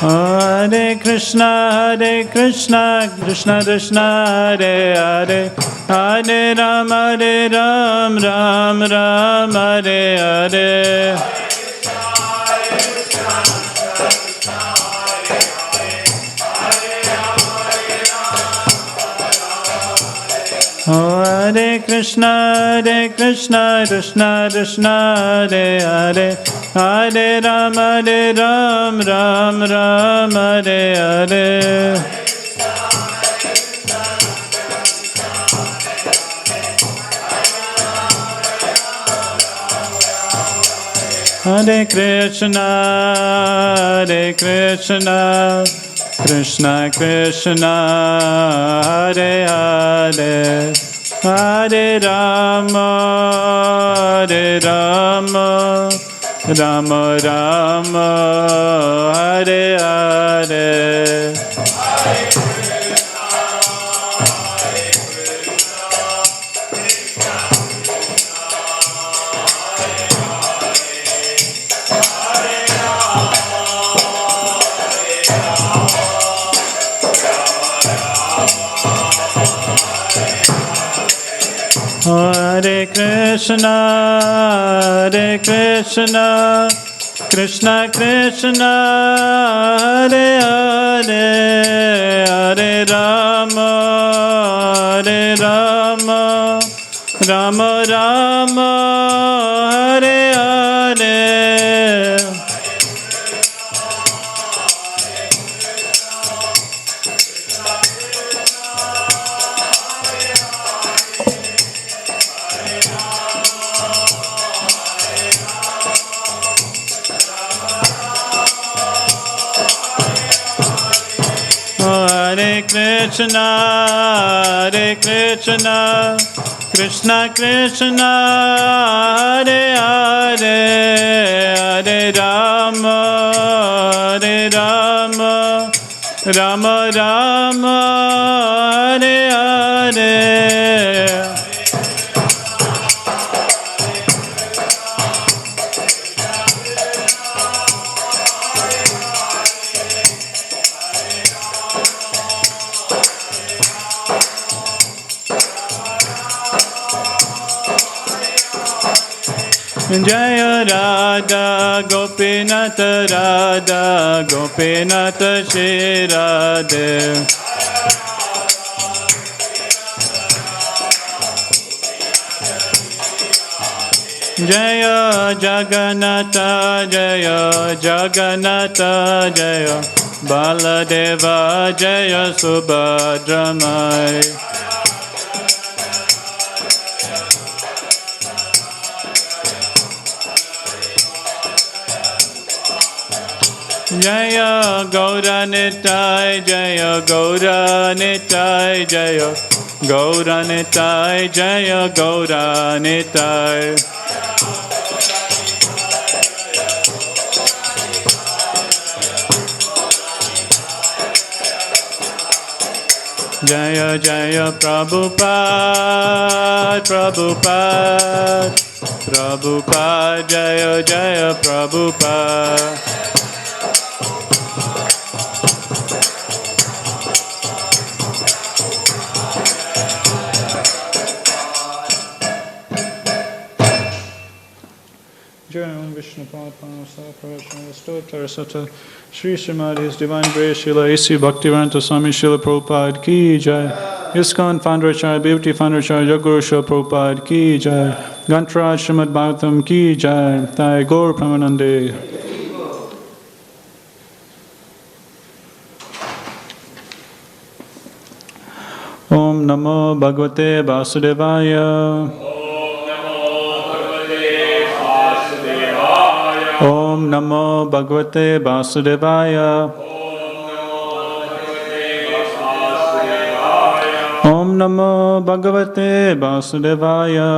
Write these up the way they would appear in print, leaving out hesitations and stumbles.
Hare Krishna, Krishna Krishna, Hare Hare, Hare Ram, Ram Ram, Hare Hare. Hare Krishna, Krishna Krishna, Hare Hare, Hare Ram, Ram Ram, Hare Hare. Hare Krishna, Krishna Krishna, Hare Hare, Hare Rama, Rama Rama, Hare Hare. Hare Krishna, Krishna Krishna, Hare Hare, Hare Rama, Rama Rama, Hare Hare. Hare Krishna, Krishna Krishna, Hare Hare, Hare Rama, Rama Rama, Hare Hare. Jaya Radha Gopinath, Radha Gopinath Shri Radhe. Jaya Jagannatha, Jaya Jagannatha, Jaya Baladeva, Jaya Subhadramai. Jaya Gaura Nitai, Jaya Gaura Nitai, Jaya Gaura Nitai, Jaya Gaura Nitai. Jaya Jaya Prabhupada, Prabhupada, Prabhupada, Jaya Jaya Prabhupada. Vishnu Padma Sakarashana Stotra Sata Sri Srimadi's Divine Grace Srila A.C. Bhaktivedanta Swami Srila Prabhupada Ki Jai. ISKCON Founder Acharya Bhakti Founder Acharya Jaguru Srila Prabhupada Ki Jai. Gantraj Srimad Bhagavatam Ki Jai. Thai Gaur Pramanande. Om Namo Bhagavate Vasudevaya. Om Namo Bhagavate Vasudevaya. Om Namo Bhagavate Vasudevaya.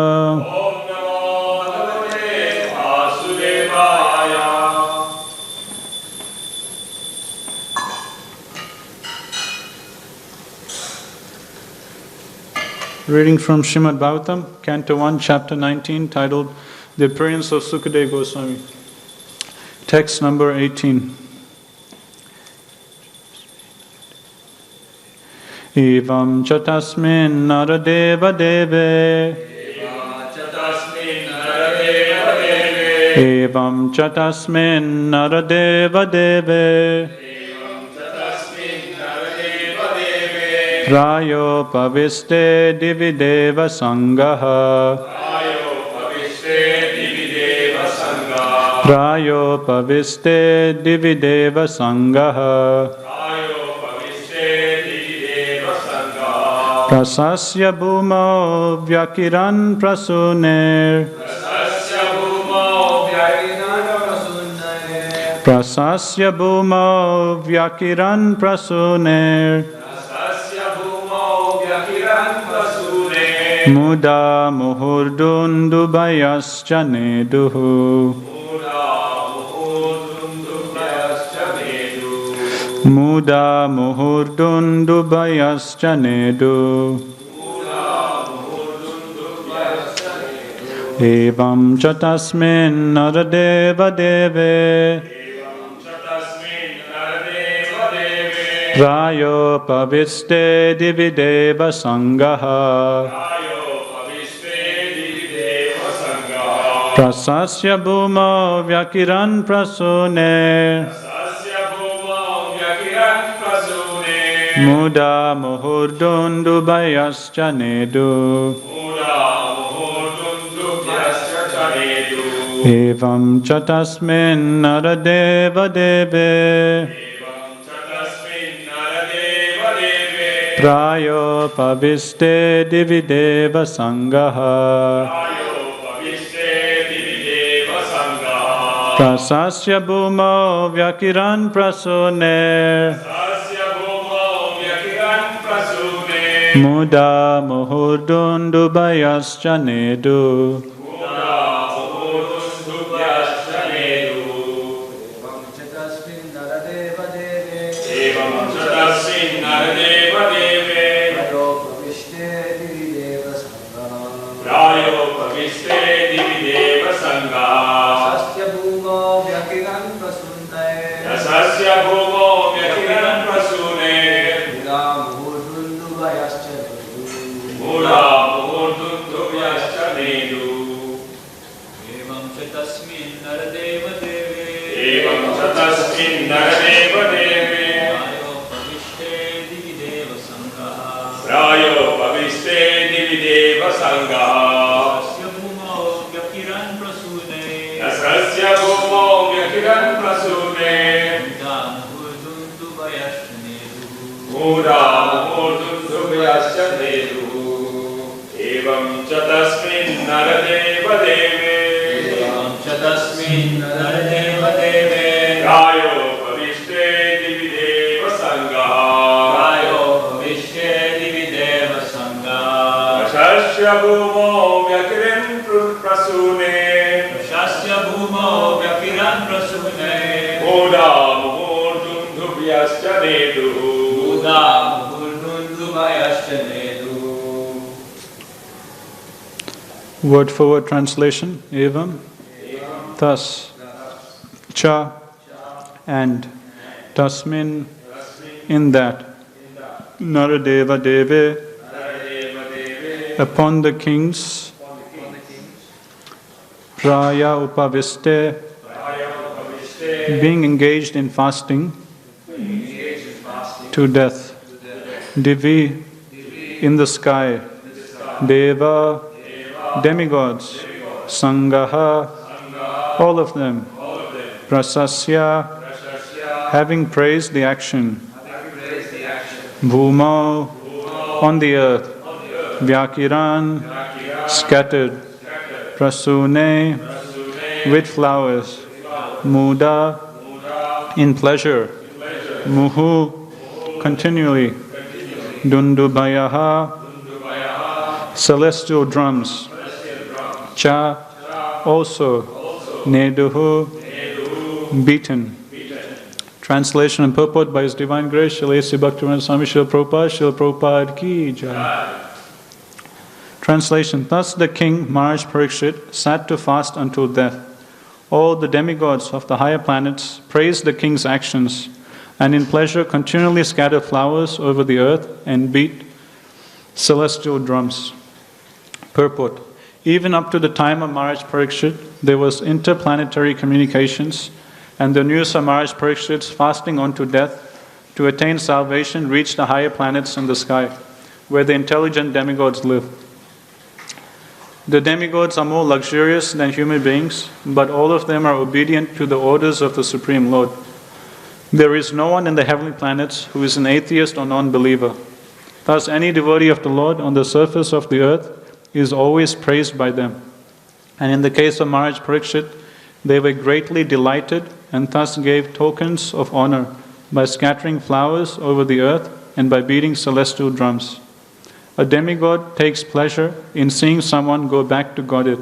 Reading from Srimad Bhagavatam, Canto 1, Chapter 19, titled The Appearance of Sukadeva Goswami. Text number 18. Evam cha tasmin naradeva deve. Evam cha tasmin naradeva deve. Rayo paviste divideva sangaha. Rayo paviste divideva sangaha. Prasasya bhumau vyakiran prasuner. Prasasya bhumau vyakiran prasuner. Muda muhurdundu bayascha neduhu. Muda muhurdundu bayascha nedu. Evam cha tasmin naradeva deve. Rayo paviste divideva sangaha. Prasasya bhuma vyakiran prasune. Muda muhurdundu bayascha nedu. Evam cha tasmin naradeva deve. Prayo paviste divideva sangaha. Prasasya bhumau vyakiran prasune. Muda muhurdundu bayascha nedu. Word for word translation. Evam, thus, cha, and, tasmin, in that, naradeva deve, upon the kings, praya upaviste, being engaged in fasting, to death, divi, in the sky, deva, demigods, sangaha, all of them, prasasya, having praised the action, bhumau, on the earth, vyakiran, scattered, prasune, with flowers, muda, in pleasure, muhu, continually, dundubhayaha, celestial drums, cha, also, neduhu, beaten. Translation and purport by His Divine Grace, Srila A.C. Bhaktivedanta Swami Srila Prabhupada ki jai. Translation. Thus the king, Maharaj Parikshit, sat to fast until death. All the demigods of the higher planets praised the king's actions. and in pleasure continually scatter flowers over the earth and beat celestial drums. Purport. Even up to the time of Maharaj Parikshit, there was interplanetary communications, and the news of Maharaj Parikshit's fasting unto death to attain salvation reached the higher planets in the sky, where the intelligent demigods live. The demigods are more luxurious than human beings, but all of them are obedient to the orders of the Supreme Lord. There is no one in the heavenly planets who is an atheist or non-believer. Thus, any devotee of the Lord on the surface of the earth is always praised by them. And in the case of Maharaj Parikshit, they were greatly delighted and thus gave tokens of honor by scattering flowers over the earth and by beating celestial drums. A demigod takes pleasure in seeing someone go back to Godhead.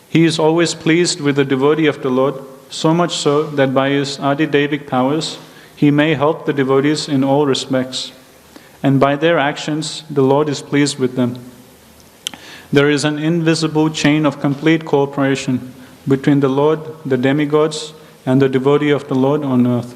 He is always pleased with the devotee of the Lord, so much so that by his Adi-Devic powers, he may help the devotees in all respects. And by their actions, the Lord is pleased with them. There is an invisible chain of complete cooperation between the Lord, the demigods, and the devotee of the Lord on earth.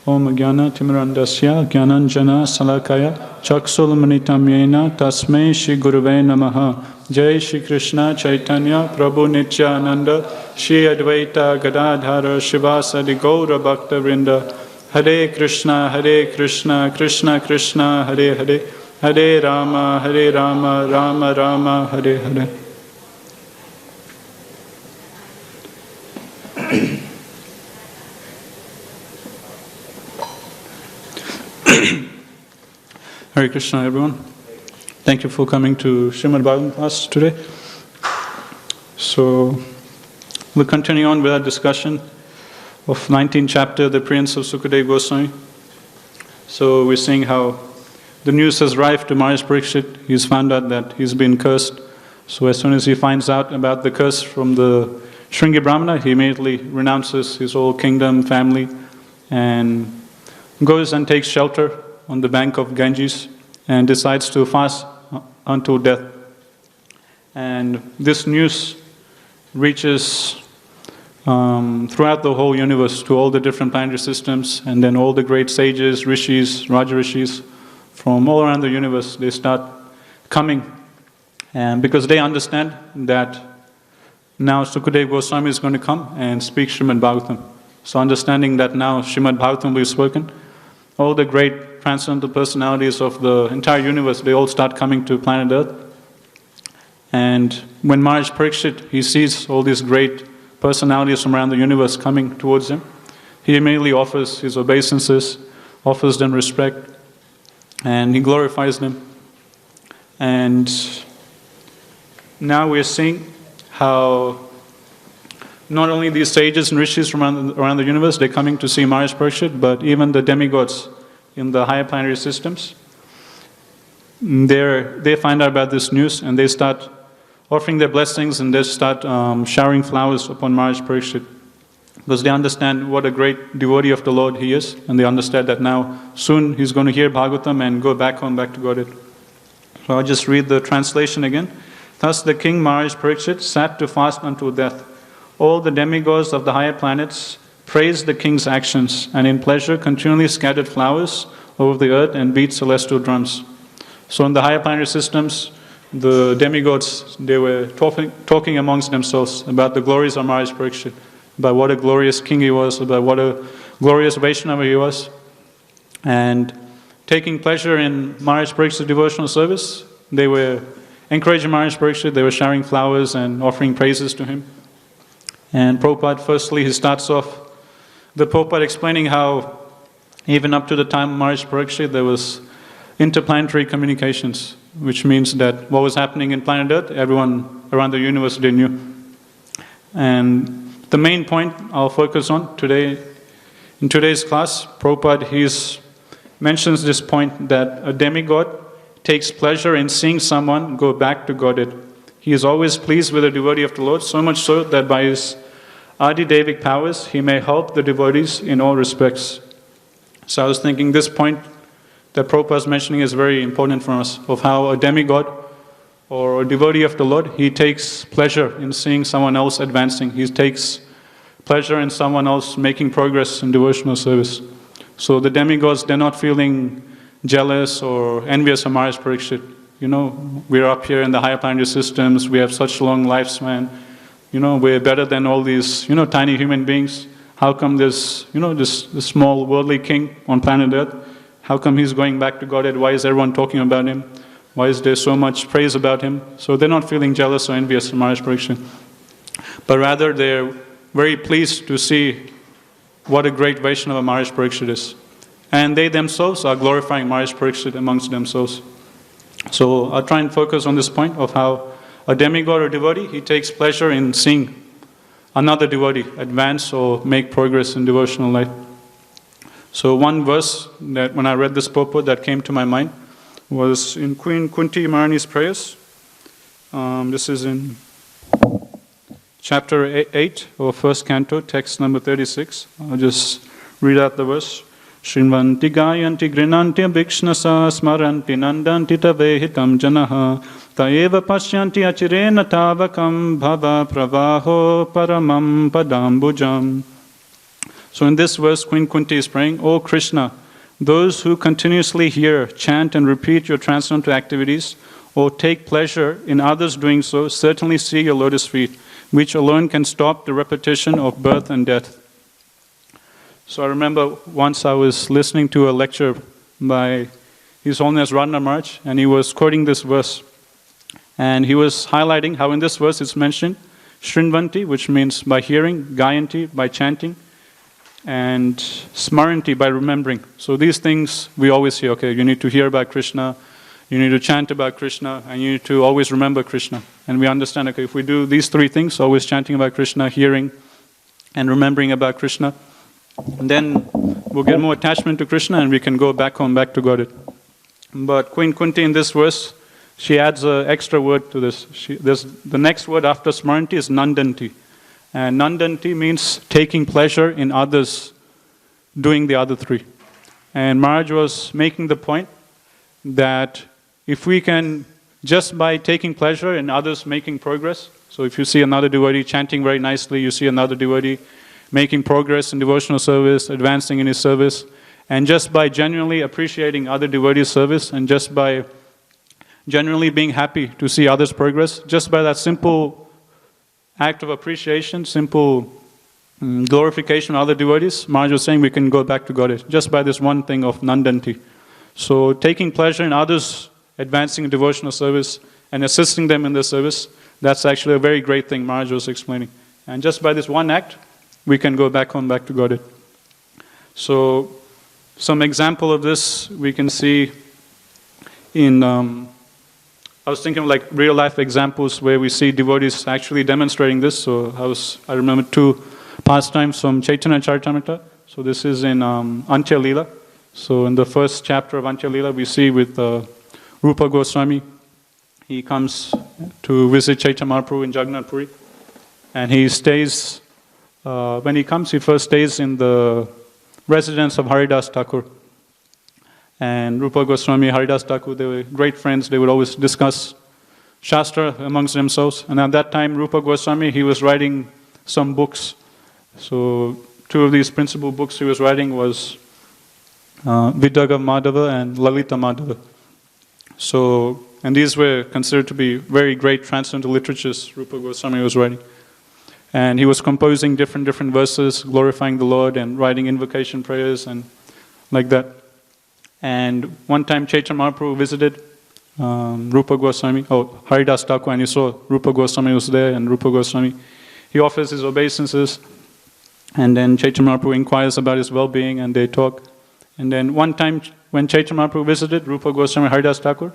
Om Jnana Timirandasya Jnananjana Salakaya Chaksul Manitam Yena Tasmai Shri Guruve Namaha. Jai Shri Krishna Chaitanya Prabhu Nityananda Shri Advaita Gadadhara Shivasadi Gaura Bhakta Vrinda. Hare Krishna Krishna Krishna Hare Hare Hare Rama Rama Rama Hare Hare. Hare Krishna, everyone. Thank you for coming to Srimad Bhagavatam class today. So, we'll continue on with our discussion of 19th chapter, the appearance of Sukadeva Goswami. So, we're seeing how the news has arrived to Maharaj Parikshit. He's found out that he's been cursed. So, as soon as he finds out about the curse from the Shringi Brahmana, he immediately renounces his whole kingdom, family, and goes and takes shelter on the bank of Ganges and decides to fast until death. And this news reaches throughout the whole universe to all the different planetary systems, and then all the great sages, rishis, Raja rishis from all around the universe, they start coming, and because they understand that now Sukadeva Goswami is going to come and speak Srimad Bhagavatam. So understanding that now Srimad Bhagavatam will be spoken, all the great transcendental personalities of the entire universe, they all start coming to planet Earth. And when Maharaj Parikshit, he sees all these great personalities from around the universe coming towards him, he immediately offers his obeisances, offers them respect, and he glorifies them. And now we're seeing how not only these sages and rishis from around the universe, they're coming to see Maharaj Parikshit, but even the demigods in the higher planetary systems, they find out about this news and they start offering their blessings and they start showering flowers upon Maharaj Parikshit, because they understand what a great devotee of the Lord he is, and they understand that now soon he's going to hear Bhagavatam and go back home, back to Godhead. So I'll just read the translation again. Thus the king Maharaj Parikshit sat to fast until death. All the demigods of the higher planets praised the king's actions, and in pleasure continually scattered flowers over the earth and beat celestial drums. So in the higher planetary systems, the demigods, they were talking amongst themselves about the glories of Maharaj Parikshit, about what a glorious king he was, about what a glorious Vaishnava he was. And taking pleasure in Maharaj Parikshit's devotional service, they were encouraging Maharaj Parikshit, they were showering flowers and offering praises to him. And Prabhupada, firstly, he starts off the Prabhupada explaining how even up to the time of Maharaj Parikshit, there was interplanetary communications, which means that what was happening in planet Earth, everyone around the universe, they knew. And the main point I'll focus on today, in today's class, Prabhupada, he mentions this point that a demigod takes pleasure in seeing someone go back to Godhead. He is always pleased with the devotee of the Lord, so much so that by his Adi-Devic powers, he may help the devotees in all respects. So I was thinking this point that Prabhupada is mentioning is very important for us, of how a demigod or a devotee of the Lord, he takes pleasure in seeing someone else advancing. He takes pleasure in someone else making progress in devotional service. So the demigods, they're not feeling jealous or envious of Maharaj Parikshit. We're up here in the higher planetary systems, we have such long lifespan, we're better than all these, tiny human beings. How come this small worldly king on planet Earth, how come he's going back to Godhead? Why is everyone talking about him? Why is there so much praise about him? So they're not feeling jealous or envious of Maharaj Parikshit. But rather they're very pleased to see what a great Vaishnava Maharaj Parikshit is. And they themselves are glorifying Maharaj Parikshit amongst themselves. So I'll try and focus on this point of how a demigod or devotee, he takes pleasure in seeing another devotee advance or make progress in devotional life. So one verse that when I read this purport that came to my mind was in Queen Kunti Maharani's prayers. This is in chapter 8 of first canto, text number 36. I'll just read out the verse. Shrinvanti gayanti grinanti abhikshnasa smaranti nandanti tavehitam janaha taeva pashyanti achirena tavakam bhava pravaho paramam padambujam. So in this verse, Queen Kunti is praying, O Krishna, those who continuously hear, chant and repeat your transcendental activities or take pleasure in others doing so certainly see your lotus feet, which alone can stop the repetition of birth and death. So I remember once I was listening to a lecture by His Holiness Radha Maharaj, and he was quoting this verse. And he was highlighting how in this verse it's mentioned Shrinvanti, which means by hearing, Gayanti, by chanting, and Smaranti, by remembering. So these things we always hear, okay, you need to hear about Krishna, you need to chant about Krishna, and you need to always remember Krishna. And we understand, okay, if we do these three things, always chanting about Krishna, hearing, and remembering about Krishna, and then we'll get more attachment to Krishna and we can go back home, back to Godhead. But Queen Kunti in this verse, she adds an extra word to this. The next word after Smaranti is Nandanti. And Nandanti means taking pleasure in others doing the other three. And Maharaj was making the point that if we can, just by taking pleasure in others making progress, so if you see another devotee chanting very nicely, you see another devotee making progress in devotional service, advancing in his service, and just by genuinely appreciating other devotees' service, and just by genuinely being happy to see others' progress, just by that simple act of appreciation, simple glorification of other devotees, Maharaj was saying we can go back to Godhead, just by this one thing of Nandanti. So taking pleasure in others advancing in devotional service and assisting them in their service, that's actually a very great thing Maharaj was explaining. And just by this one act, we can go back home, back to Godhead. So, some example of this we can see in, I was thinking of like real life examples where we see devotees actually demonstrating this. So I remember two pastimes from Chaitanya Charitamrita. So this is in Antya Leela. So in the first chapter of Antya Leela, we see with Rupa Goswami, he comes to visit Chaitanya Mahaprabhu in Jagannath Puri, and he stays. When he comes, he first stays in the residence of Haridas Thakur. And Rupa Goswami, Haridas Thakur, they were great friends. They would always discuss Shastra amongst themselves. And at that time, Rupa Goswami, he was writing some books. So two of these principal books he was writing was Vidyaga Madhava and Lalita Madhava. So, and these were considered to be very great transcendental literatures Rupa Goswami was writing. And he was composing different verses, glorifying the Lord and writing invocation prayers and like that. And one time Chaitanya Mahaprabhu visited Rupa Goswami, Haridas Thakur, and he saw Rupa Goswami was there, and Rupa Goswami, he offers his obeisances, and then Chaitanya Mahaprabhu inquires about his well-being, and they talk. And then one time when Chaitanya Mahaprabhu visited Rupa Goswami, Haridas Thakur,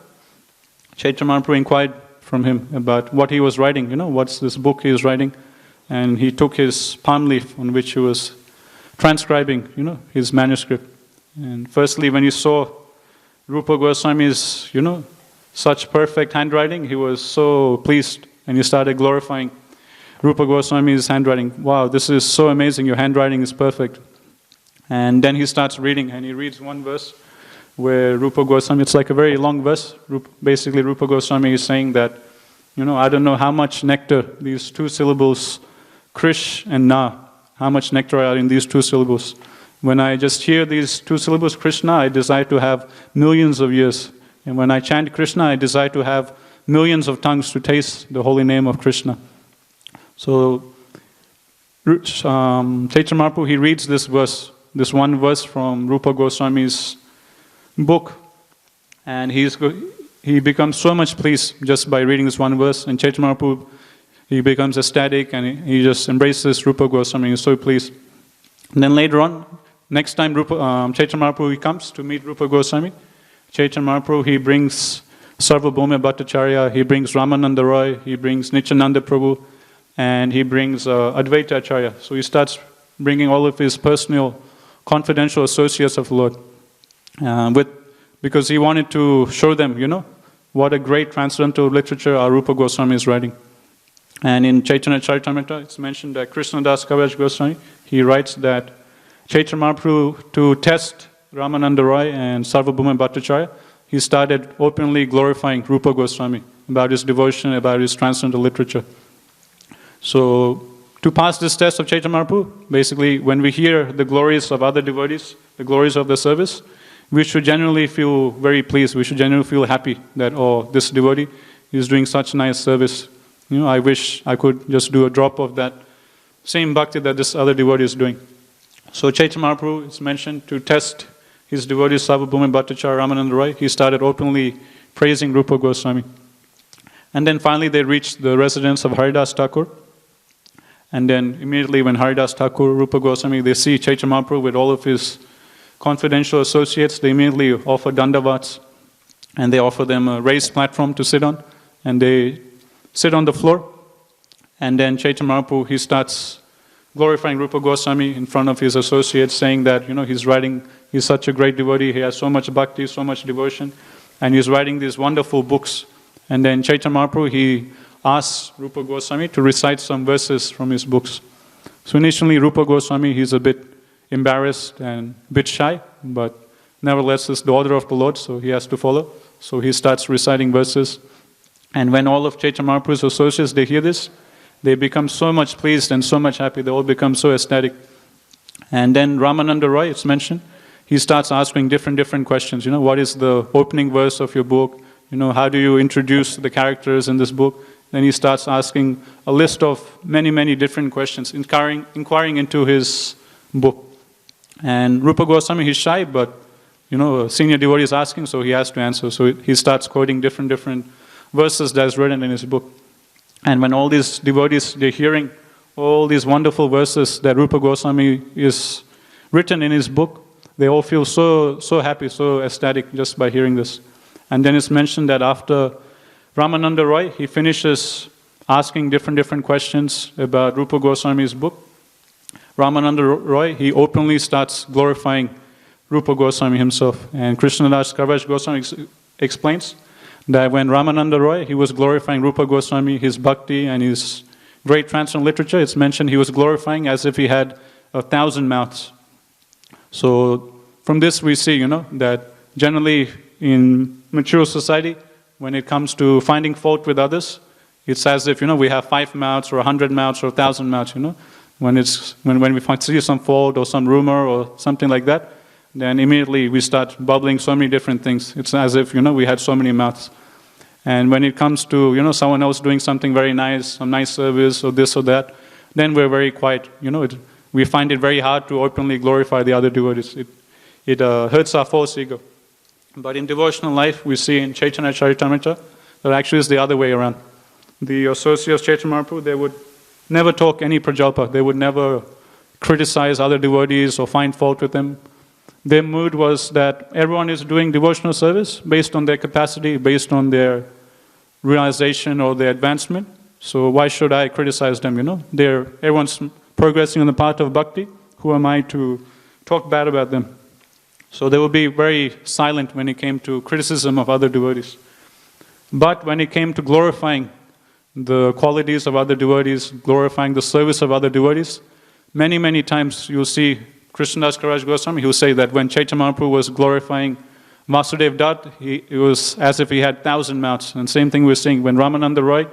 Chaitanya Mahaprabhu inquired from him about what he was writing, what's this book he is writing. And he took his palm leaf on which he was transcribing, his manuscript. And firstly, when he saw Rupa Goswami's, such perfect handwriting, he was so pleased. And he started glorifying Rupa Goswami's handwriting. Wow, this is so amazing, your handwriting is perfect. And then he starts reading, and he reads one verse where Rupa Goswami, it's like a very long verse. Basically, Rupa Goswami is saying that, I don't know how much nectar, these two syllables, Krish and Na, how much nectar are in these two syllables. When I just hear these two syllables, Krishna, I desire to have millions of years. And when I chant Krishna, I desire to have millions of tongues to taste the holy name of Krishna. So, Chaitanya Mahaprabhu, he reads this verse, this one verse from Rupa Goswami's book, and he becomes so much pleased just by reading this one verse. And Chaitanya Mahaprabhu, he becomes ecstatic and he just embraces Rupa Goswami. He's so pleased. And then later on, next time Chaitanya Mahaprabhu he comes to meet Rupa Goswami, Chaitanya Mahaprabhu, he brings Sarvabhauma Bhattacharya, he brings Ramananda Roy, he brings Nityananda Prabhu, and he brings Advaita Acharya. So he starts bringing all of his personal, confidential associates of the Lord, because he wanted to show them, what a great transcendental literature our Rupa Goswami is writing. And in Chaitanya Charitamrita, it's mentioned that Krishnadas Kaviraj Goswami, he writes that Chaitanya Mahaprabhu, to test Ramananda Roy and Sarvabhauma Bhattacharya, he started openly glorifying Rupa Goswami about his devotion, about his transcendental literature. So, to pass this test of Chaitanya Mahaprabhu, basically, when we hear the glories of other devotees, the glories of the service, we should genuinely feel very pleased. We should genuinely feel happy that, this devotee is doing such nice service. I wish I could just do a drop of that same bhakti that this other devotee is doing. So Chaitanya Mahaprabhu is mentioned to test his devotees, Sarvabhauma Bhattacharya, Ramananda Roy. He started openly praising Rupa Goswami. And then finally they reached the residence of Haridas Thakur. And then immediately when Haridas Thakur, Rupa Goswami, they see Chaitanya Mahaprabhu with all of his confidential associates, they immediately offer dandavats, and they offer them a raised platform to sit on, and they sit on the floor. And then Chaitanya Mahaprabhu, he starts glorifying Rupa Goswami in front of his associates, saying that, he's such a great devotee, he has so much bhakti, so much devotion, and he's writing these wonderful books. And then Chaitanya Mahaprabhu, he asks Rupa Goswami to recite some verses from his books. So initially Rupa Goswami, he's a bit embarrassed and a bit shy, but nevertheless it's the order of the Lord, so he has to follow. So he starts reciting verses. And when all of Chaitanya Mahaprabhu's associates, they hear this, they become so much pleased and so much happy, they all become so ecstatic. And then Ramananda Roy, it's mentioned, he starts asking different questions. What is the opening verse of your book? How do you introduce the characters in this book? Then he starts asking a list of many different questions, inquiring into his book. And Rupa Goswami, he's shy, but a senior devotee is asking, so he has to answer. So he starts quoting different verses that's written in his book. And when all these devotees, they're hearing all these wonderful verses that Rupa Goswami is written in his book, they all feel so happy, so ecstatic just by hearing this. And then it's mentioned that after Ramananda Roy, he finishes asking different questions about Rupa Goswami's book, Ramananda Roy, he openly starts glorifying Rupa Goswami himself. And Krishnadas Kaviraj Goswami explains that when Ramananda Roy, he was glorifying Rupa Goswami, his bhakti and his great transcendental literature, it's mentioned he was glorifying as if he had 1,000 mouths. So from this we see, that generally in mature society, when it comes to finding fault with others, it's as if, we have 5 mouths or 100 mouths or 1,000 mouths, When we see some fault or some rumor or something like that, then immediately we start bubbling so many different things. It's as if, we had so many mouths. And when it comes to, someone else doing something very nice, some nice service or this or that, then we're very quiet. We find it very hard to openly glorify the other devotees. It hurts our false ego. But in devotional life, we see in Chaitanya Charitamrita that actually is the other way around. The associates of Chaitanya Mahaprabhu, they would never talk any prajalpa. They would never criticize other devotees or find fault with them. Their mood was that everyone is doing devotional service based on their capacity, based on their realization or their advancement. So why should I criticize them, Everyone's progressing on the path of bhakti. Who am I to talk bad about them? So they would be very silent when it came to criticism of other devotees. But when it came to glorifying the qualities of other devotees, glorifying the service of other devotees, many times you'll see Krishnadas Kaviraj Goswami, he will say that when Chaitanya Mahaprabhu was glorifying Vasudev Dutt, it was as if he had 1,000 mouths. And same thing we're seeing when Ramananda Roy,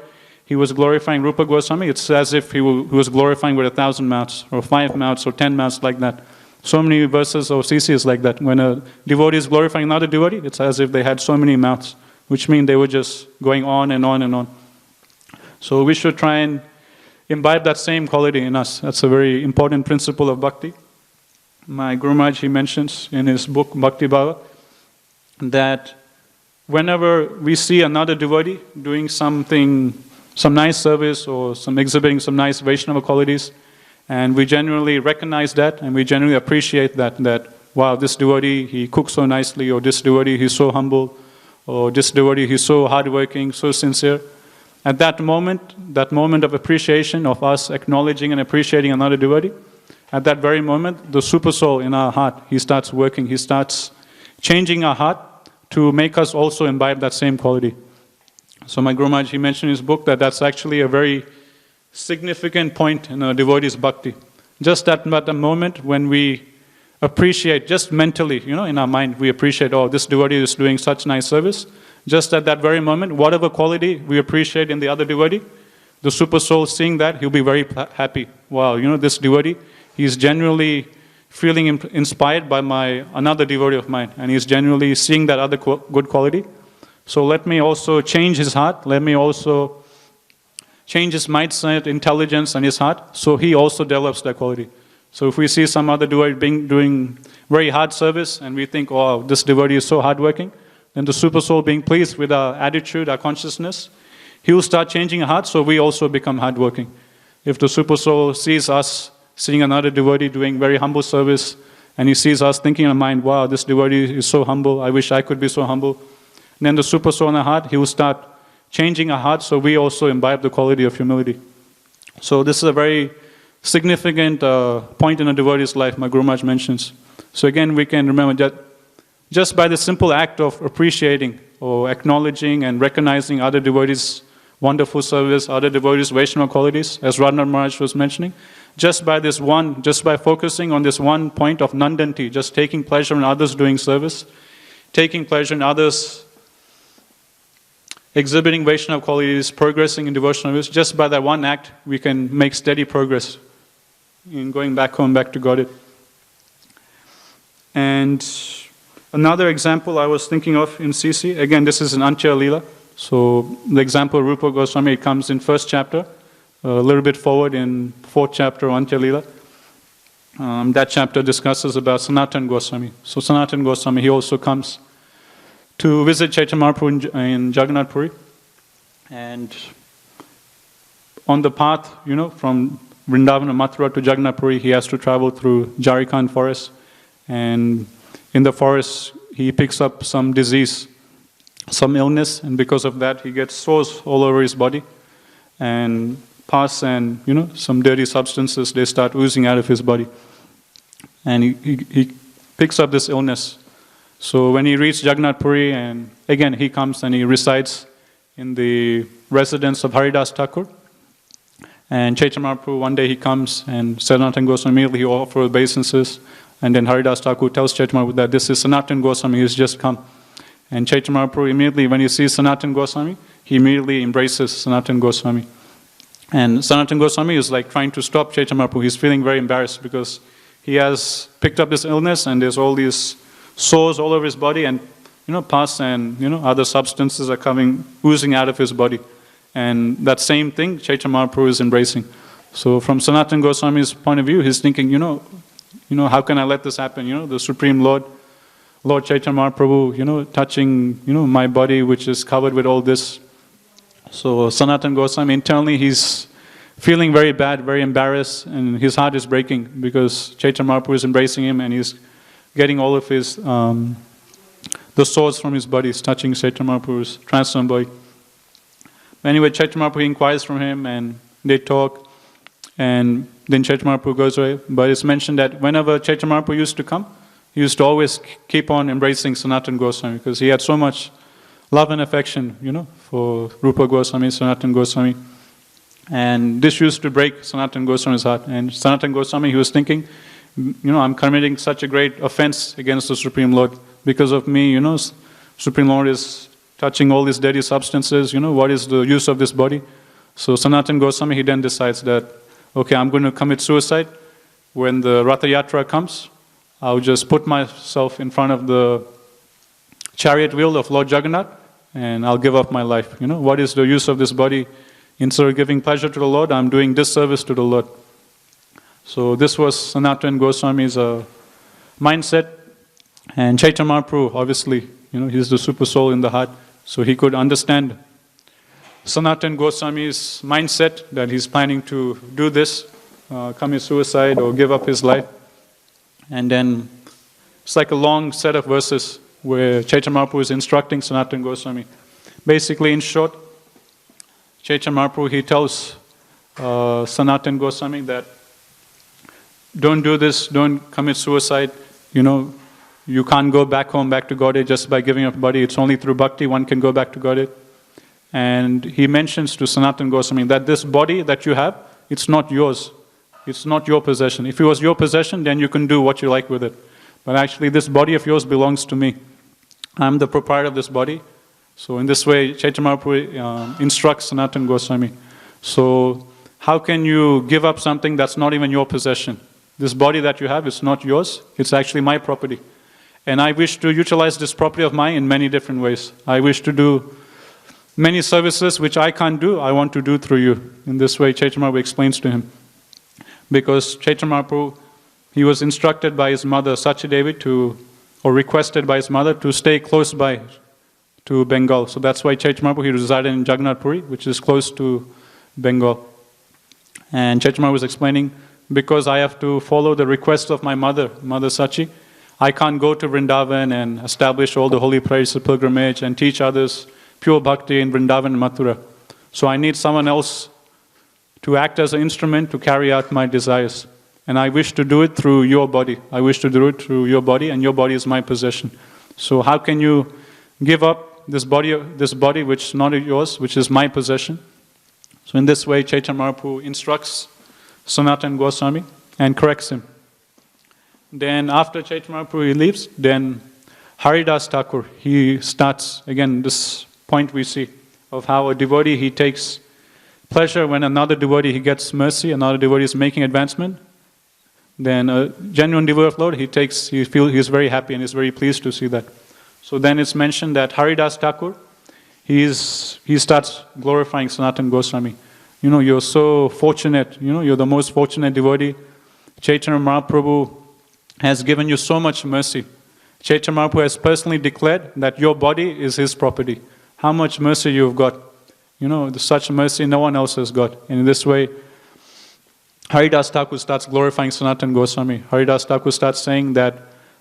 he was glorifying Rupa Goswami, it's as if he was glorifying with 1,000 mouths, or 5 mouths, or 10 mouths like that. So many verses or CCs like that. When a devotee is glorifying another devotee, it's as if they had so many mouths, which means they were just going on and on and on. So we should try and imbibe that same quality in us. That's a very important principle of bhakti. My Guru Maharaj, he mentions in his book, Bhakti Bhava, that whenever we see another devotee doing something, some nice service or some exhibiting some nice Vaishnava qualities, and we genuinely recognize that and we genuinely appreciate that wow, this devotee, he cooks so nicely, or this devotee, he's so humble, or this devotee, he's so hardworking, so sincere. At that moment of appreciation, of us acknowledging and appreciating another devotee, at that very moment, the super soul in our heart, he starts working, he starts changing our heart to make us also imbibe that same quality. So my Guru Maharaj, he mentioned in his book that that's actually a very significant point in a devotee's bhakti. Just at the moment when we appreciate, just mentally, in our mind, we appreciate, oh, this devotee is doing such nice service. Just at that very moment, whatever quality we appreciate in the other devotee, the super soul seeing that, he'll be very happy. Wow, this devotee, he's genuinely feeling inspired by another devotee of mine, and he's genuinely seeing that other good quality. So let me also change his heart, let me also change his mindset, intelligence, and his heart, so he also develops that quality. So if we see some other devotee doing very hard service, and we think, oh, this devotee is so hardworking, then the super soul being pleased with our attitude, our consciousness, he will start changing our heart, so we also become hardworking. If the super soul sees us, seeing another devotee doing very humble service, and he sees us thinking in our mind, wow, this devotee is so humble, I wish I could be so humble. And then the super soul in our heart, he will start changing our heart, so we also imbibe the quality of humility. So this is a very significant point in a devotee's life, my Guru Maharaj mentions. So again, we can remember that just by the simple act of appreciating or acknowledging and recognizing other devotees' wonderful service, other devotees' Vaishnava qualities, as Radhanath Maharaj was mentioning, just by focusing on this one point of nandanti, just taking pleasure in others doing service, taking pleasure in others exhibiting Vaishnava qualities, progressing in devotional service, just by that one act, we can make steady progress in going back home, back to Godhead. And another example I was thinking of in CC, again, this is in Antya Leela. So the example of Rupa Goswami, it comes in first chapter, a little bit forward in fourth chapter of Antya Leela. That chapter discusses about Sanatana Goswami. So Sanatana Goswami, he also comes to visit Chaitanya Mahaprabhu in Jagannath Puri. And on the path, from Vrindavan and Mathura to Jagannath Puri, he has to travel through Jharikand forest. And in the forest, he picks up some disease, some illness, and because of that, he gets sores all over his body. And pus and, some dirty substances, they start oozing out of his body. And he picks up this illness. So when he reaches Jagannath Puri, and again he comes and he resides in the residence of Haridas Thakur. And Chaitanya Mahaprabhu, one day he comes and Sanatana Goswami immediately he offers obeisances. And then Haridas Thakur tells Chaitanya Mahaprabhu that this is Sanatana Goswami, he's just come. And Chaitanya Mahaprabhu immediately, when he sees Sanatana Goswami, he immediately embraces Sanatana Goswami. And Sanatana Goswami is like trying to stop Chaitanya Mahaprabhu. He's feeling very embarrassed because he has picked up this illness and there's all these sores all over his body, and pus and other substances are oozing out of his body. And that same thing Chaitanya Mahaprabhu is embracing. So from Sanatana Goswami's point of view, he's thinking, how can I let this happen? The Supreme Lord Chaitanya Mahaprabhu, touching, my body which is covered with all this. So Sanatana Goswami, internally he's feeling very bad, very embarrassed, and his heart is breaking because Chaitanya Mahaprabhu is embracing him and he's getting all of his, the sores from his body, is touching Chaitanya Mahaprabhu's transformed body. Anyway, Chaitanya Mahaprabhu inquires from him and they talk, and then Chaitanya Mahaprabhu goes away. But it's mentioned that whenever Chaitanya Mahaprabhu used to come, he used to always keep on embracing Sanatana Goswami because he had so much love and affection, for Rupa Goswami, Sanatana Goswami. And this used to break Sanatana Goswami's heart. And Sanatana Goswami, he was thinking, I'm committing such a great offense against the Supreme Lord. Because of me, Supreme Lord is touching all these dirty substances, what is the use of this body? So Sanatana Goswami, he then decides that, okay, I'm going to commit suicide. When the Ratha Yatra comes, I'll just put myself in front of the chariot wheel of Lord Jagannath and I'll give up my life. What is the use of this body? Instead of giving pleasure to the Lord, I'm doing disservice to the Lord. So this was Sanatana Goswami's mindset. And Chaitanya Mahaprabhu, obviously, he's the super soul in the heart, so he could understand Sanatana Goswami's mindset that he's planning to do this, commit suicide or give up his life. And then it's like a long set of verses where Chaitanya Mahaprabhu is instructing Sanatana Goswami. Basically, in short, Chaitanya Mahaprabhu, he tells Sanatana Goswami that don't do this, don't commit suicide, you can't go back home, back to Godhead just by giving up the body. It's only through bhakti one can go back to Godhead. And he mentions to Sanatana Goswami that this body that you have, it's not yours. It's not your possession. If it was your possession, then you can do what you like with it. But actually, this body of yours belongs to me. I'm the proprietor of this body. So in this way, Chaitanya Mahaprabhu instructs Sanatana Goswami. So how can you give up something that's not even your possession? This body that you have, it's not yours. It's actually my property. And I wish to utilize this property of mine in many different ways. I wish to do many services which I can't do, I want to do through you. In this way, Chaitanya Mahaprabhu explains to him. Because Chaitanya Mahaprabhu, he was instructed by his mother, Sachidevi, or requested by his mother to stay close by to Bengal. So that's why Chaitanya Mahaprabhu, he resided in Jagannath Puri, which is close to Bengal. And Chaitanya Mahaprabhu was explaining, because I have to follow the request of my mother, Mother Sachi, I can't go to Vrindavan and establish all the holy places of pilgrimage and teach others pure bhakti in Vrindavan and Mathura. So I need someone else to act as an instrument to carry out my desires. And I wish to do it through your body. I wish to do it through your body, and your body is my possession. So how can you give up this body which is not yours, which is my possession? So in this way, Chaitanya Mahaprabhu instructs Sanatana Goswami and corrects him. Then after Chaitanya Mahaprabhu leaves, then Haridas Thakur, he starts, again, this point we see of how a devotee, he takes pleasure when another devotee, he gets mercy, another devotee is making advancement. Then a genuine devotee of Lord, he's very happy and is very pleased to see that. So then it's mentioned that Haridas Thakur, he starts glorifying Sanatana Goswami. You're so fortunate, you're the most fortunate devotee. Chaitanya Mahaprabhu has given you so much mercy. Chaitanya Mahaprabhu has personally declared that your body is his property. How much mercy you've got. Such mercy no one else has got. And in this way, Haridas Thakur starts glorifying Sanatana Goswami. Haridas Thakur starts saying that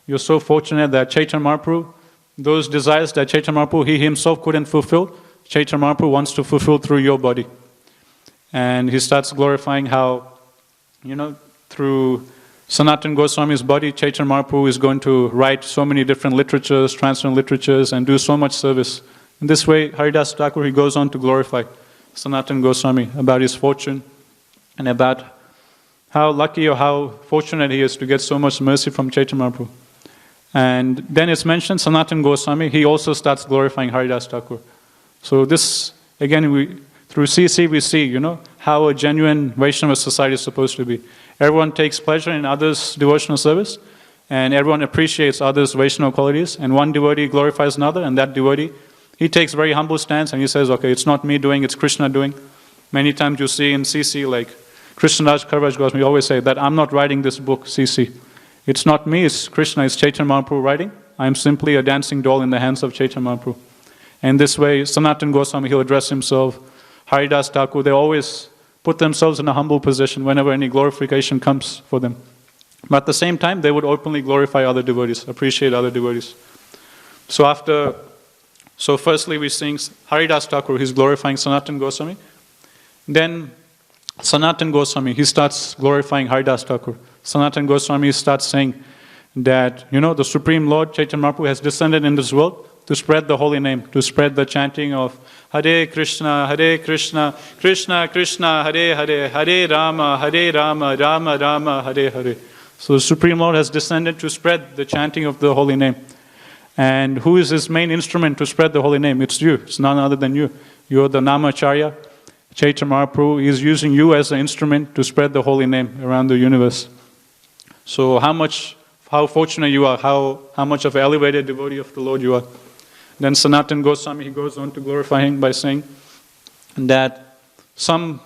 you're so fortunate that Chaitanya Mahaprabhu, those desires that Chaitanya Mahaprabhu, he himself couldn't fulfill, Chaitanya Mahaprabhu wants to fulfill through your body. And he starts glorifying how, through Sanatana Goswami's body, Chaitanya Mahaprabhu is going to write so many different literatures, transcendent literatures, and do so much service. In this way, Haridas Thakur, he goes on to glorify Sanatana Goswami about his fortune and about how lucky or how fortunate he is to get so much mercy from Chaitanya Mahaprabhu. And then it's mentioned Sanatana Goswami, he also starts glorifying Haridas Thakur. So this, again, through CC we see, how a genuine Vaishnava society is supposed to be. Everyone takes pleasure in others' devotional service, and everyone appreciates others' Vaishnava qualities, and one devotee glorifies another, and that devotee, he takes very humble stance, and he says, okay, it's not me doing, it's Krishna doing. Many times you see in CC, like Krishnaraj Kaviraj Goswami, always say that I'm not writing this book, CC. It's not me, it's Krishna, it's Chaitanya Mahaprabhu writing. I'm simply a dancing doll in the hands of Chaitanya Mahaprabhu. And this way, Sanatana Goswami, he'll address himself, Haridas Thakur, they always put themselves in a humble position whenever any glorification comes for them. But at the same time, they would openly glorify other devotees, appreciate other devotees. So firstly we sing Haridas Thakur, he's glorifying Sanatana Goswami. Then Sanatana Goswami, he starts glorifying Haridas Thakur. Sanatana Goswami starts saying that, the Supreme Lord Chaitanya Mahaprabhu has descended in this world to spread the holy name, to spread the chanting of Hare Krishna, Krishna Krishna, Hare Hare, Hare Rama, Rama Rama, Hare Hare. So the Supreme Lord has descended to spread the chanting of the holy name. And who is his main instrument to spread the holy name? It's you. It's none other than you. You're the Namacharya. Chaitanya Mahaprabhu is using you as an instrument to spread the holy name around the universe. So how fortunate you are, how much of an elevated devotee of the Lord you are. Then Sanatana Goswami, he goes on to glorify him by saying that some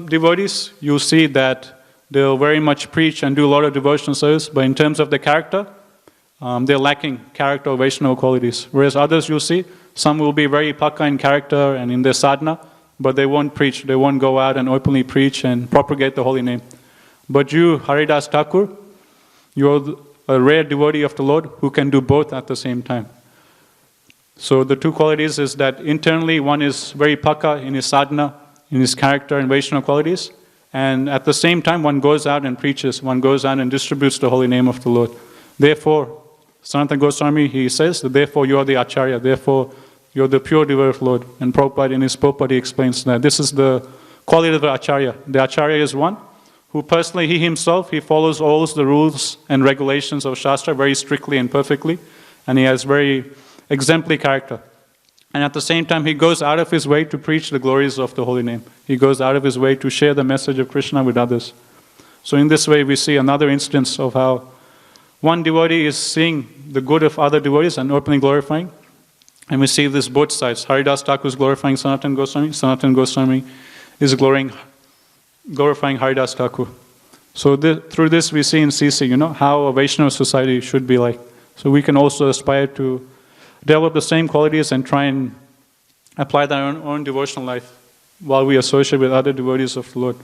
devotees, you'll see that they'll very much preach and do a lot of devotional service, but in terms of the character, they're lacking character or Vaishnava qualities. Whereas others, you'll see, some will be very pakka in character and in their sadhana, but they won't preach, they won't go out and openly preach and propagate the holy name. But you, Haridas Thakur, you're a rare devotee of the Lord who can do both at the same time. So the two qualities is that internally one is very pakka in his sadhana, in his character and Vaishnava qualities, and at the same time one goes out and preaches, one goes out and distributes the holy name of the Lord. Therefore, Sanatana Goswami, he says, that therefore you are the Acharya, therefore you're the pure devotee of the Lord. And Prabhupada in his Prabhupada he explains that this is the quality of the Acharya. The Acharya is one who personally, he himself, he follows all the rules and regulations of Shastra very strictly and perfectly, and he has very exemplary character. And at the same time, he goes out of his way to preach the glories of the holy name. He goes out of his way to share the message of Krishna with others. So in this way, we see another instance of how one devotee is seeing the good of other devotees and openly glorifying. And we see this both sides. Haridas Thakur is glorifying Sanatana Goswami. Sanatana Goswami is glorifying Haridas Thakur. So through this we see in CC, how a Vaishnava society should be like. So we can also aspire to develop the same qualities and try and apply that in our own devotional life while we associate with other devotees of the Lord.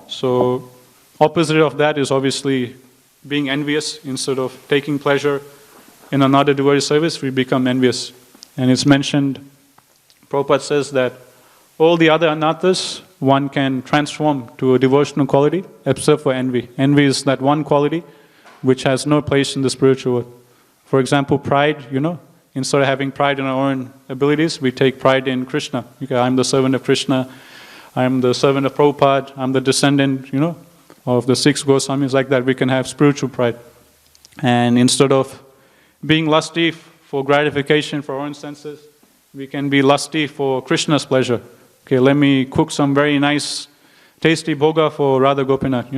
So opposite of that is obviously being envious. Instead of taking pleasure in another devotee service, we become envious. And it's mentioned, Prabhupada says that all the other anathas one can transform to a devotional quality except for envy. Envy is that one quality which has no place in the spiritual world. For example, pride, instead of having pride in our own abilities, we take pride in Krishna. Okay, I'm the servant of Krishna, I'm the servant of Prabhupada, I'm the descendant, of the 6 Goswamis, like that. We can have spiritual pride. And instead of being lusty for gratification for our own senses, we can be lusty for Krishna's pleasure. Okay, let me cook some very nice, tasty bhoga for Radha Gopinath,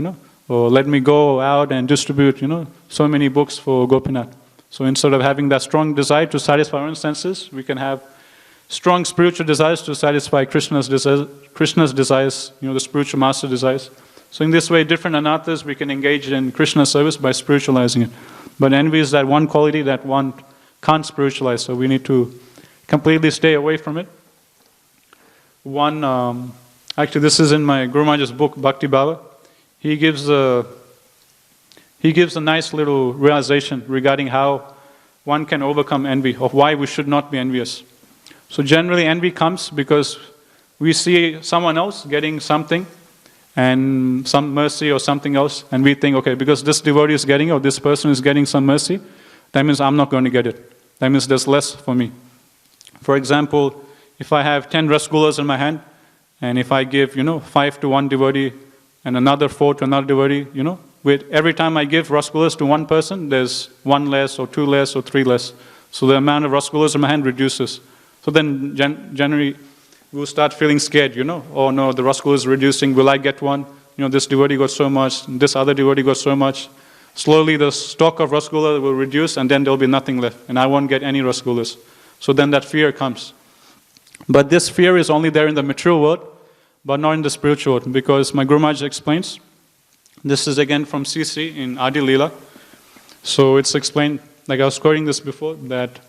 or let me go out and distribute, so many books for Gopinath. So instead of having that strong desire to satisfy our own senses, we can have strong spiritual desires to satisfy Krishna's desires, the spiritual master desires. So in this way, different anathas, we can engage in Krishna's service by spiritualizing it. But envy is that one quality that one can't spiritualize, so we need to completely stay away from it. Actually this is in my Guru Maharaj's book, Bhakti Bhava. He gives a nice little realization regarding how one can overcome envy, of why we should not be envious. So generally envy comes because we see someone else getting something and some mercy or something else, and we think, okay, because this devotee is getting or this person is getting some mercy, that means I'm not going to get it. That means there's less for me. For example, if I have 10 rasgullas in my hand, and if I give, 5 to one devotee and another 4 to another devotee, with every time I give rasgullas to one person, there's 1 less or 2 less or 3 less. So the amount of rasgullas in my hand reduces. So then generally we'll start feeling scared, oh no, the rasgulla is reducing, will I get one? This devotee got so much, this other devotee got so much. Slowly the stock of rasgulla will reduce and then there'll be nothing left and I won't get any rasgullas. So then that fear comes. But this fear is only there in the material world, but not in the spiritual world, because my Guru Maharaj explains, this is again from CC in Adi Leela. So it's explained, like I was quoting this before, that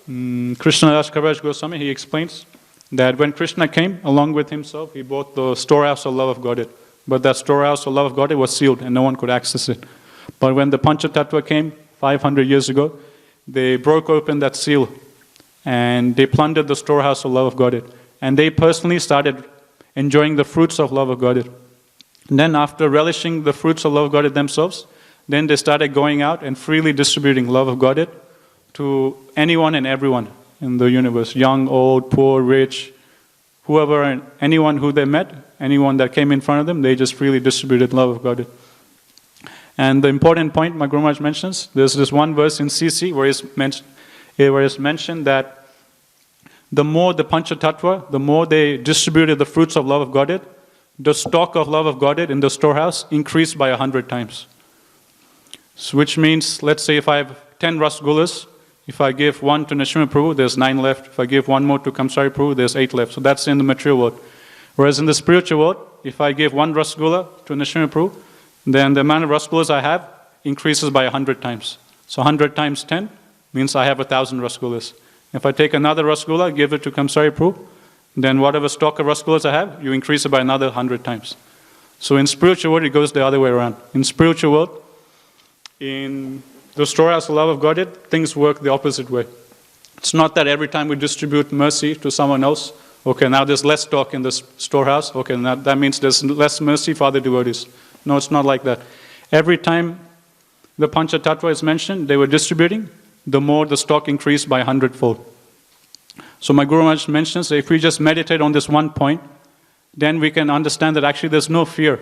Krishnadas Kaviraj Goswami, he explains that when Krishna came, along with himself, he brought the storehouse of love of Godhead. But that storehouse of love of Godhead was sealed and no one could access it. But when the Panchatattva came 500 years ago, they broke open that seal and they plundered the storehouse of love of Godhead. And they personally started enjoying the fruits of love of Godhead. And then after relishing the fruits of love of Godhead themselves, then they started going out and freely distributing love of Godhead to anyone and everyone in the universe, young, old, poor, rich, whoever, and anyone who they met, anyone that came in front of them, they just freely distributed love of Godhead. And the important point my Guru Maharaj mentions, there's this one verse in CC where it's mentioned that the more the Panchatattva, the more they distributed the fruits of love of Godhead, the stock of love of Godhead in the storehouse increased by 100 times. So which means, let's say if I have 10 Rasgullas, if I give one to Nrsimha Prabhu, there's 9 left. If I give one more to Kamsari Prabhu, there's 8 left. So that's in the material world. Whereas in the spiritual world, if I give one Rasgulla to Nrsimha Prabhu, then the amount of Rasgullas I have increases by 100 times. So 100 times 10 means I have 1,000 Rasgullas. If I take another Rasgulla, give it to Kamsari Prabhu, then whatever stock of Rasgullas I have, you increase it by another 100 times. So in spiritual world, it goes the other way around. In spiritual world, in the storehouse of love of Godhead, things work the opposite way. It's not that every time we distribute mercy to someone else, okay, now there's less stock in the storehouse, okay, now that means there's less mercy for other devotees. No, it's not like that. Every time the Panchatattva is mentioned, they were distributing, the more the stock increased by 100-fold. So my Guru Maharaj mentions that if we just meditate on this one point, then we can understand that actually there's no fear.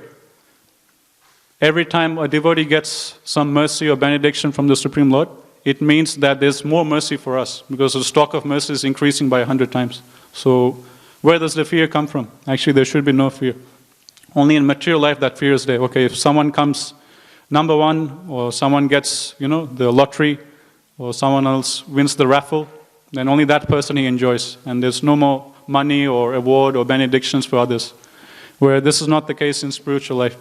Every time a devotee gets some mercy or benediction from the Supreme Lord, it means that there's more mercy for us because the stock of mercy is increasing by 100 times. So where does the fear come from? Actually, there should be no fear. Only in material life that fear is there. Okay, if someone comes number one, or someone gets, the lottery, or someone else wins the raffle, then only that person he enjoys. And there's no more money or award or benedictions for others. Where this is not the case in spiritual life.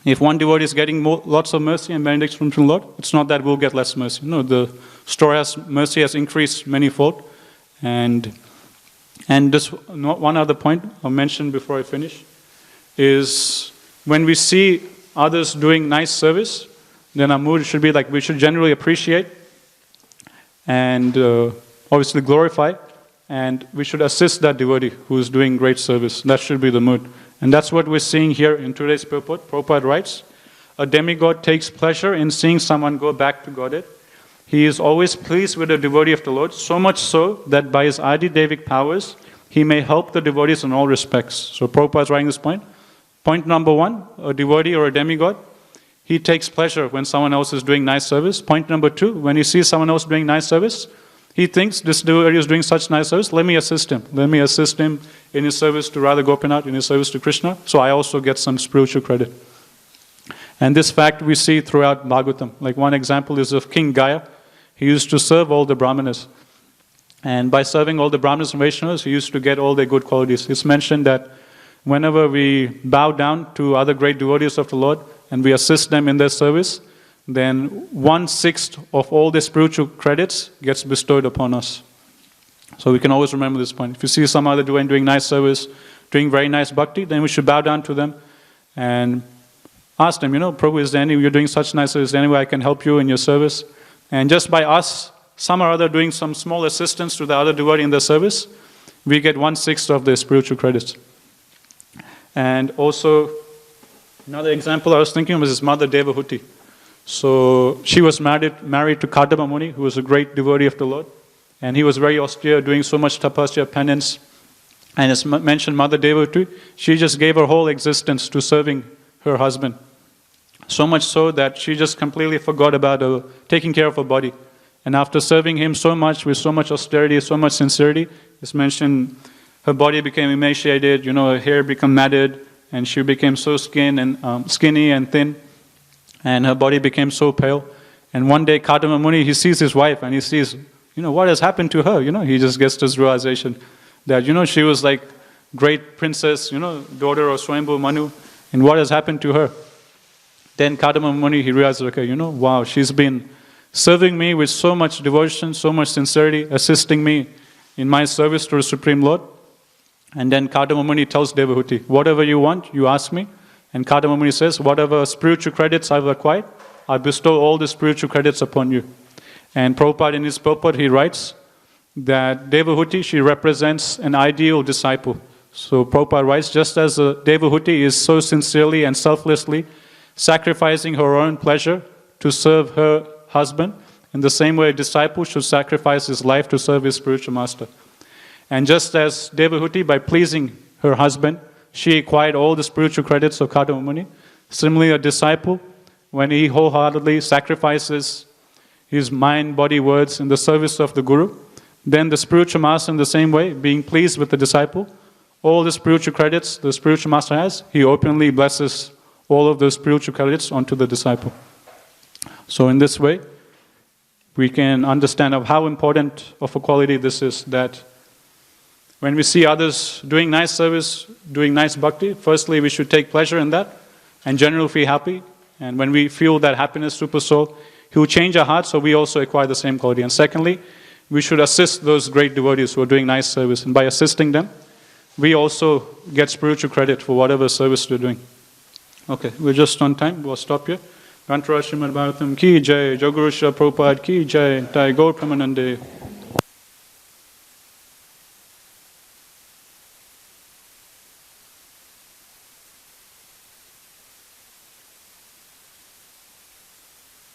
If one devotee is getting lots of mercy and benediction from the Lord, it's not that we'll get less mercy. No, the storehouse mercy has increased manyfold. And this one other point I'll mention before I finish is when we see others doing nice service, then our mood should be like we should generally appreciate and obviously glorify, and we should assist that devotee who is doing great service. That should be the mood. And that's what we're seeing here in today's purport. Prabhupada writes, a demigod takes pleasure in seeing someone go back to Godhead. He is always pleased with a devotee of the Lord, so much so that by his Adi-Devic powers, he may help the devotees in all respects. So Prabhupada is writing this point. Point number 1, a devotee or a demigod, he takes pleasure when someone else is doing nice service. Point number 2, when he sees someone else doing nice service, he thinks this devotee is doing such nice service, let me assist him. Let me assist him in his service to Radha Gopinath, in his service to Krishna, so I also get some spiritual credit. And this fact we see throughout Bhagavatam. Like one example is of King Gaya. He used to serve all the Brahmanas. And by serving all the Brahmanas and Vaishnavas, he used to get all their good qualities. It's mentioned that whenever we bow down to other great devotees of the Lord and we assist them in their service, then 1/6 of all the spiritual credits gets bestowed upon us. So we can always remember this point. If you see some other devotee doing nice service, doing very nice bhakti, then we should bow down to them and ask them, Prabhu, you're doing such nice service, is there any way I can help you in your service? And just by us, some or other doing some small assistance to the other devotee in their service, we get 1/6 of their spiritual credits. And also, another example I was thinking of was his mother Devahuti. So she was married to Kadamba Muni, who was a great devotee of the Lord. And he was very austere, doing so much tapasya, penance. And as mentioned, Mother Devahuti, she just gave her whole existence to serving her husband. So much so that she just completely forgot about taking care of her body. And after serving him so much, with so much austerity, so much sincerity, it's mentioned her body became emaciated, her hair became matted, and she became so skinny and thin, and her body became so pale. And one day, Kadamba Muni, he sees his wife, and he sees, what has happened to her? He just gets this realization that, she was like great princess, daughter of Swayambhu Manu, and what has happened to her? Then Kadamba Muni, he realizes, okay, wow, she's been serving me with so much devotion, so much sincerity, assisting me in my service to the Supreme Lord. And then Kadamba Muni tells Devahuti, whatever you want, you ask me. And Kadamba Muni says, whatever spiritual credits I've acquired, I bestow all the spiritual credits upon you. And Prabhupada in his purport, he writes that Devahuti, she represents an ideal disciple. So Prabhupada writes, just as Devahuti is so sincerely and selflessly sacrificing her own pleasure to serve her husband, in the same way a disciple should sacrifice his life to serve his spiritual master. And just as Devahuti, by pleasing her husband, she acquired all the spiritual credits of Kadamba Muni, similarly a disciple, when he wholeheartedly sacrifices his mind, body, words in the service of the Guru, Then the spiritual master in the same way, being pleased with the disciple, all the spiritual credits the spiritual master has, he openly blesses all of those spiritual credits onto the disciple. So in this way, we can understand of how important of a quality this is, that when we see others doing nice service, doing nice bhakti, firstly we should take pleasure in that and generally feel happy. And when we feel that happiness, Super Soul, he will change our hearts so we also acquire the same quality. And secondly, we should assist those great devotees who are doing nice service. And by assisting them, we also get spiritual credit for whatever service they're doing. Okay, we're just on time. We'll stop here. Gantara Srimad Bhagavatam ki jai, Jaguru Srila Prabhupada ki jai, Jai Gaur Pramanande.